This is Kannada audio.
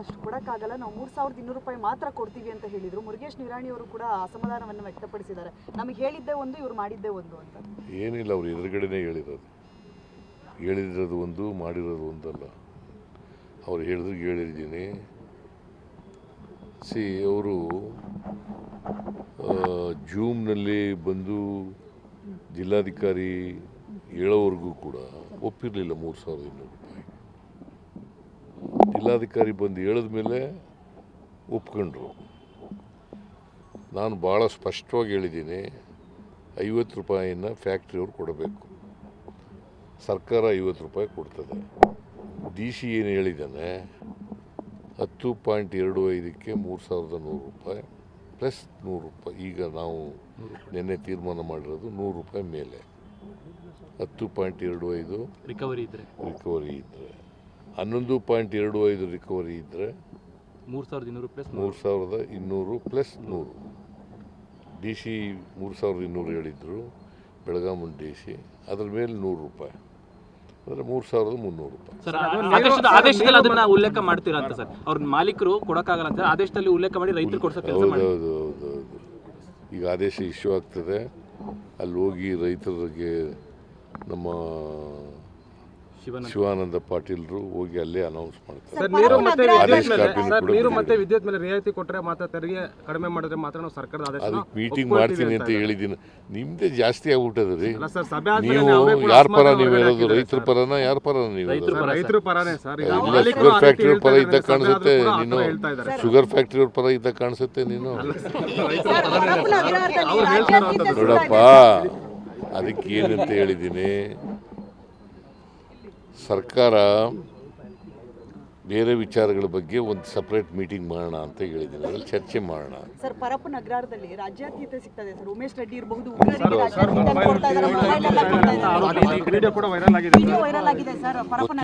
ಅಷ್ಟು ಕೊಡಕ್ಕಾಗಲ್ಲ, ನಾವು 3200 ರೂಪಾಯಿ ಮಾತ್ರ ಕೊಡ್ತೀವಿ ಅಂತ ಹೇಳಿದ್ರು. ಮುರುಗೇಶ್ ನಿರಾಣಿ ಅವರು ಕೂಡ ಅಸಮಾಧಾನವನ್ನು ವ್ಯಕ್ತಪಡಿಸಿದ್ದಾರೆ. ನಮಗೆ ಹೇಳಿದ್ದೇ ಒಂದು, ಇವರು ಮಾಡಿದ್ದೇ ಒಂದು ಅಂತ. ಏನಿಲ್ಲ, ಅವ್ರು ಎದುರುಗಡೆನೇ ಹೇಳಿರೋದು ಒಂದು, ಮಾಡಿರೋದು ಒಂದಲ್ಲ. ಅವ್ರು ಹೇಳಿದ್ದೀನಿ. ಅವರು ಜೂಮ್ನಲ್ಲಿ ಬಂದು ಜಿಲ್ಲಾಧಿಕಾರಿ ಹೇಳೋವರೆಗೂ ಕೂಡ ಒಪ್ಪಿರಲಿಲ್ಲ 3200 ರೂಪಾಯಿ. ಜಿಲ್ಲಾಧಿಕಾರಿ ಬಂದು ಹೇಳಿದ ಮೇಲೆ ಒಪ್ಕೊಂಡ್ರು. ನಾನು ಭಾಳ ಸ್ಪಷ್ಟವಾಗಿ ಹೇಳಿದ್ದೀನಿ, 50 ರೂಪಾಯಿನ ಫ್ಯಾಕ್ಟ್ರಿಯವ್ರು ಕೊಡಬೇಕು, ಸರ್ಕಾರ 50 ರೂಪಾಯಿ ಕೊಡ್ತದೆ. ಡಿ ಸಿ ಏನು ಹೇಳಿದ್ದಾನೆ, 10.25ಕ್ಕೆ 3100 ರೂಪಾಯಿ ಪ್ಲಸ್ 100 ರೂಪಾಯಿ. ಈಗ ನಾವು ನಿನ್ನೆ ತೀರ್ಮಾನ ಮಾಡಿರೋದು 100 ರೂಪಾಯಿ ಮೇಲೆ 10.25 ರಿಕವರಿ ಇದ್ದರೆ 11.25 ರಿಕವರಿ ಇದ್ದರೆ 3200 ಪ್ಲಸ್ 100. ಡಿ ಸಿ 3200 ಹೇಳಿದ್ರು, ಬೆಳಗಾವಿ ಡಿ ಸಿ. ಅದ್ರ ಮೇಲೆ 100 ರೂಪಾಯಿ ಅಂದರೆ 3300 ರೂಪಾಯಿ. ಆದೇಶದಲ್ಲಿ ಅದನ್ನ ಉಲ್ಲೇಖ ಮಾಡ್ತೀರಾ ಅಂತ ಸರ್? ಅವ್ರ ಮಾಲೀಕರು ಕೊಡೋಕ್ಕಾಗಲ್ಲ ಅಂತ ಆದೇಶದಲ್ಲಿ ಉಲ್ಲೇಖ ಮಾಡಿ ರೈತರು ಕೊಡಿಸೋ ಕೆಲಸ ಮಾಡಿ. ಹೌದು. ಈಗ ಆದೇಶ ಇಶ್ಯೂ ಆಗ್ತದೆ, ಅಲ್ಲಿ ಹೋಗಿ ರೈತರಿಗೆ ನಮ್ಮ ಶಿವಾನಂದ ಪಾಟೀಲ್ರು ಹೋಗಿ ಅಲ್ಲೇ ಅನೌನ್ಸ್ ಮಾಡ್ತಾರೆ. ನೀರು ಮತ್ತೆ ವಿದ್ಯುತ್ ಮೇಲೆ ರಿಯಾಯಿತಿ ಕೊಟ್ಟರೆ ಮಾತ್ರ, ತೆರಿಗೆ ಕಡಿಮೆ ಮಾಡಿದ್ರೆ ಮಾತ್ರ ನಾವು ಸರ್ಕಾರದ ಆದೇಶ ಅದಕ್ಕೆ ಮೀಟಿಂಗ್ ಮಾಡ್ತೀನಿ ಅಂತ ಹೇಳಿದ್ದೀನಿ. ನಿಮ್ದೇ ಜಾಸ್ತಿ ಆಗ್ಬಿಟ್ಟದ್ರಿ. ನೀವು ಯಾರ ಪರ ನೀವು ಹೇಳೋದು? ರೈತರ ಪರನ ಯಾರ ಪರ ನೀವು? ರೈತರ ಪರನೇ ಸರ್. ಶುಗರ್ ಫ್ಯಾಕ್ಟ್ರಿ ಪರ ಇದ್ದ ಕಾಣಿಸುತ್ತೆ ನೀನು, ಶುಗರ್ ಫ್ಯಾಕ್ಟ್ರಿ ಪರ ಇದ್ದ ಕಾಣಿಸುತ್ತೆ ನೀನು. ನೋಡಪ್ಪ, ಅದಕ್ಕೆ ಏನಂತ ಹೇಳಿದ್ದೀನಿ, ಸರ್ಕಾರ ಬೇರೆ ವಿಚಾರಗಳ ಬಗ್ಗೆ ಒಂದು ಸಪ್ರೇಟ್ ಮೀಟಿಂಗ್ ಮಾಡೋಣ ಅಂತ ಹೇಳಿದ್ದೀನಿ. ಅದ್ರಲ್ಲಿ ಚರ್ಚೆ ಮಾಡೋಣ. ಸರ್, ಪರಪ್ಪನ ಅಗ್ರಹಾರದಲ್ಲಿ ರಾಜ್ಯಾತೀತ ಸಿಗ್ತದೆ ಸರ್. ಉಮೇಶ್ ರೆಡ್ಡಿ ಇರಬಹುದು, ವಿಡಿಯೋ ವೈರಲ್ ಆಗಿದೆ ಸರ್. ಪರಪ್ಪನ